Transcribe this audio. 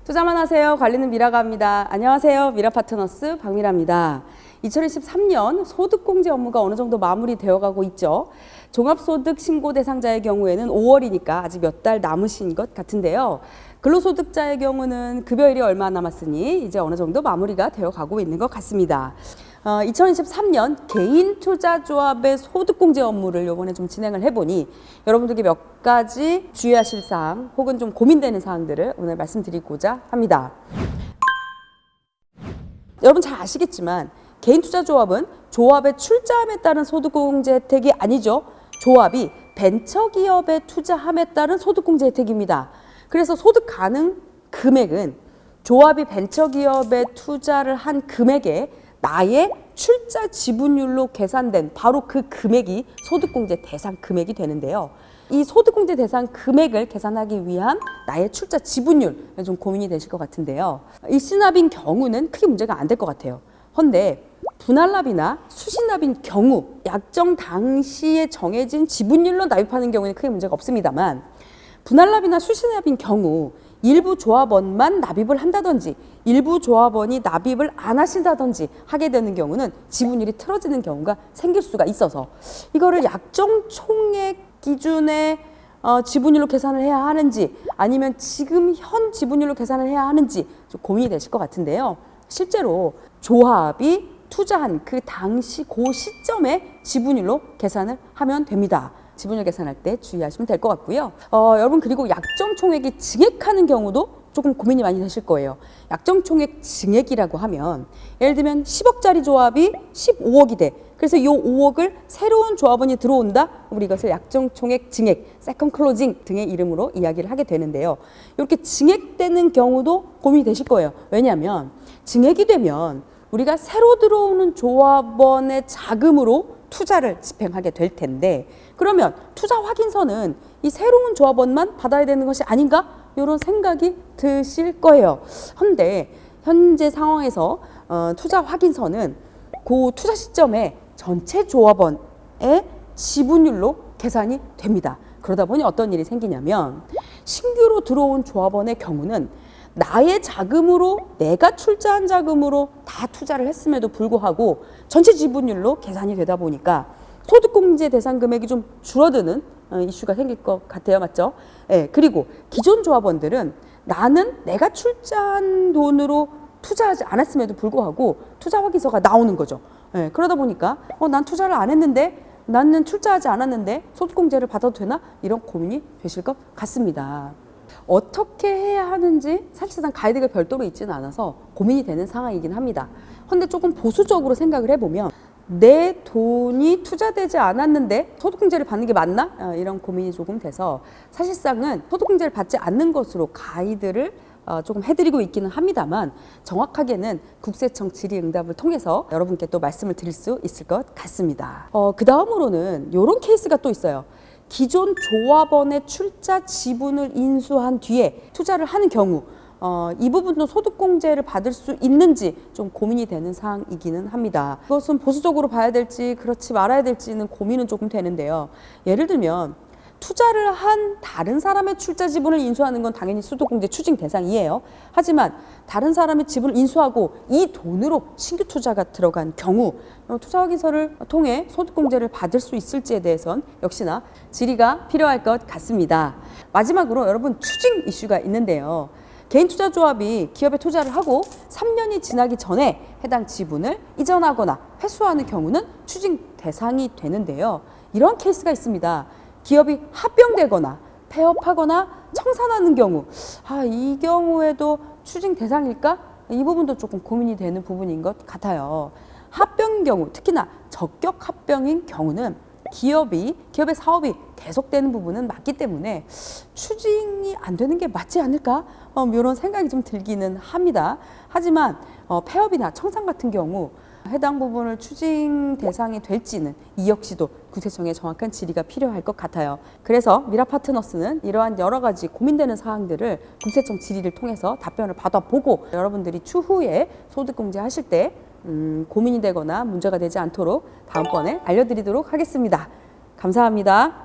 투자만 하세요. 관리는 미라가입니다. 안녕하세요. 미라파트너스 박미라입니다. 2023년 소득공제 업무가 어느 정도 마무리되어 가고 있죠. 종합소득 신고 대상자의 경우에는 5월이니까 아직 몇 달 남으신 것 같은데요. 근로소득자의 경우는 급여일이 얼마 남았으니 이제 어느 정도 마무리가 되어 가고 있는 것 같습니다. 2023년 개인투자조합의 소득공제 업무를 이번에 좀 진행을 해보니 여러분들께 몇 가지 주의하실 사항 혹은 좀 고민되는 사항들을 오늘 말씀드리고자 합니다. 여러분 잘 아시겠지만 개인투자조합은 조합의 출자함에 따른 소득공제 혜택이 아니죠. 조합이 벤처기업에 투자함에 따른 소득공제 혜택입니다. 그래서 소득 가능 금액은 조합이 벤처기업에 투자를 한 금액에 나의 출자 지분율로 계산된 바로 그 금액이 소득공제 대상 금액이 되는데요. 이 소득공제 대상 금액을 계산하기 위한 나의 출자 지분율 좀 고민이 되실 것 같은데요. 일시납인 경우는 크게 문제가 안 될 것 같아요. 헌데 분할납이나 수신납인 경우 약정 당시에 정해진 지분율로 납입하는 경우는 크게 문제가 없습니다만 분할납이나 수신납인 경우 일부 조합원만 납입을 한다든지 일부 조합원이 납입을 안 하신다든지 하게 되는 경우는 지분율이 틀어지는 경우가 생길 수가 있어서 이거를 약정 총액 기준의 지분율로 계산을 해야 하는지 아니면 지금 현 지분율로 계산을 해야 하는지 좀 고민이 되실 것 같은데요. 실제로 조합이 투자한 그 당시 그 시점에 지분율로 계산을 하면 됩니다. 지분율 계산할 때 주의하시면 될 것 같고요. 여러분 그리고 약정 총액이 증액하는 경우도 조금 고민이 많이 되실 거예요. 약정 총액 증액이라고 하면 예를 들면 10억짜리 조합이 15억이 돼. 그래서 이 5억을 새로운 조합원이 들어온다. 우리 이것을 약정 총액 증액, 세컨 클로징 등의 이름으로 이야기를 하게 되는데요. 이렇게 증액되는 경우도 고민이 되실 거예요. 왜냐하면 증액이 되면 우리가 새로 들어오는 조합원의 자금으로 투자를 집행하게 될 텐데 그러면 투자 확인서는 이 새로운 조합원만 받아야 되는 것이 아닌가? 이런 생각이 드실 거예요. 그런데 현재 상황에서 투자 확인서는 그 투자 시점에 전체 조합원의 지분율로 계산이 됩니다. 그러다 보니 어떤 일이 생기냐면 신규로 들어온 조합원의 경우는 나의 자금으로 내가 출자한 자금으로 다 투자를 했음에도 불구하고 전체 지분율로 계산이 되다 보니까 소득공제 대상 금액이 좀 줄어드는 이슈가 생길 것 같아요. 맞죠? 네, 그리고 기존 조합원들은 나는 내가 출자한 돈으로 투자하지 않았음에도 불구하고 투자 확인서가 나오는 거죠. 네, 그러다 보니까 난 투자를 안 했는데 나는 출자하지 않았는데 소득공제를 받아도 되나? 이런 고민이 되실 것 같습니다. 어떻게 해야 하는지 사실상 가이드가 별도로 있지는 않아서 고민이 되는 상황이긴 합니다. 그런데 조금 보수적으로 생각을 해보면 내 돈이 투자되지 않았는데 소득공제를 받는 게 맞나? 이런 고민이 조금 돼서 사실상은 소득공제를 받지 않는 것으로 가이드를 조금 해드리고 있기는 합니다만 정확하게는 국세청 질의응답을 통해서 여러분께 또 말씀을 드릴 수 있을 것 같습니다. 그 다음으로는 이런 케이스가 또 있어요. 기존 조합원의 출자 지분을 인수한 뒤에 투자를 하는 경우 이 부분도 소득공제를 받을 수 있는지 좀 고민이 되는 사항이기는 합니다. 그것은 보수적으로 봐야 될지 그렇지 말아야 될지는 고민은 조금 되는데요. 예를 들면 투자를 한 다른 사람의 출자 지분을 인수하는 건 당연히 소득공제 추징 대상이에요. 하지만 다른 사람의 지분을 인수하고 이 돈으로 신규 투자가 들어간 경우 투자 확인서를 통해 소득공제를 받을 수 있을지에 대해선 역시나 질의가 필요할 것 같습니다. 마지막으로 여러분 추징 이슈가 있는데요. 개인투자조합이 기업에 투자를 하고 3년이 지나기 전에 해당 지분을 이전하거나 회수하는 경우는 추징 대상이 되는데요. 이런 케이스가 있습니다. 기업이 합병되거나 폐업하거나 청산하는 경우 이 경우에도 추징 대상일까? 이 부분도 조금 고민이 되는 부분인 것 같아요. 합병인 경우 특히나 적격 합병인 경우는 기업의 사업이 계속되는 부분은 맞기 때문에 추징이 안 되는 게 맞지 않을까? 이런 생각이 좀 들기는 합니다. 하지만 폐업이나 청산 같은 경우 해당 부분을 추징 대상이 될지는 이 역시도 국세청의 정확한 질의가 필요할 것 같아요. 그래서 미라파트너스는 이러한 여러 가지 고민되는 사항들을 국세청 질의를 통해서 답변을 받아보고 여러분들이 추후에 소득공제 하실 때 고민이 되거나 문제가 되지 않도록 다음번에 알려드리도록 하겠습니다. 감사합니다.